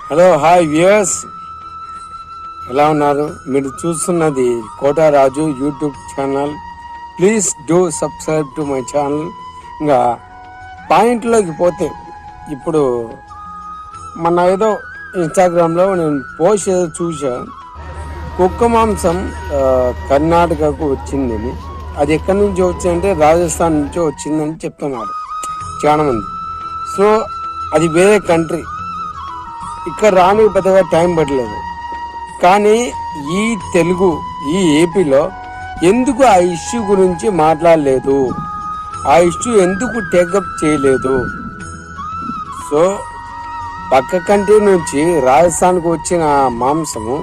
Hello hi viewers, ఎలా ఉన్నారు? మీరు చూస్తున్నది Kotaraju YouTube channel. Please do subscribe to my channel. ఇంకా పాయింట్లోకి పోతే, ఇప్పుడు మన ఏదో ఇన్స్టాగ్రామ్లో నేను పోస్ట్ ఏదో చూసా, కుక్క మాంసం కర్ణాటకకు వచ్చిందని. అది ఎక్కడి నుంచి వచ్చిందంటే రాజస్థాన్ నుంచి వచ్చిందని చెప్తున్నారు చాలా మంది. సో అది వేరే కంట్రీ, ఇక్కడ రానికి పెద్దగా టైం పట్టలేదు. కానీ ఈ ఏపీలో ఎందుకు ఆ ఇష్యూ గురించి మాట్లాడలేదు, ఆ ఇష్యూ ఎందుకు టేకప్ చేయలేదు? సో పక్క కంట్రీ నుంచి రాజస్థాన్కు వచ్చిన మాంసము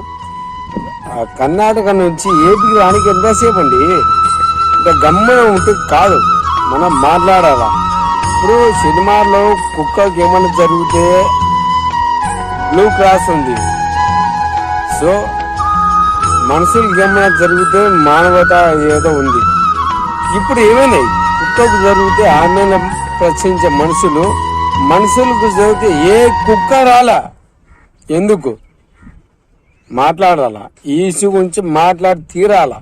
కర్ణాటక నుంచి ఏపీకి రానికి ఎంతసేపు అండి? ఇంకా గమ్మున ఉంటే కాదు, మనం మాట్లాడాలా. ఇప్పుడు సినిమాలో కుక్కకి ఏమైనా జరిగితే బ్లూ క్రాస్ ఉంది. సో మనుషులకి ఏమైనా జరిగితే మానవత ఏదో ఉంది. ఇప్పుడు ఏమైనాయి? కుక్కకు జరిగితే ఆమెను ప్రశ్నించే మనుషులకు జరిగితే ఏ కుక్క రాలా? ఎందుకు మాట్లాడాలా? ఈ ఇష్యూ గురించి మాట్లాడి తీరాలా?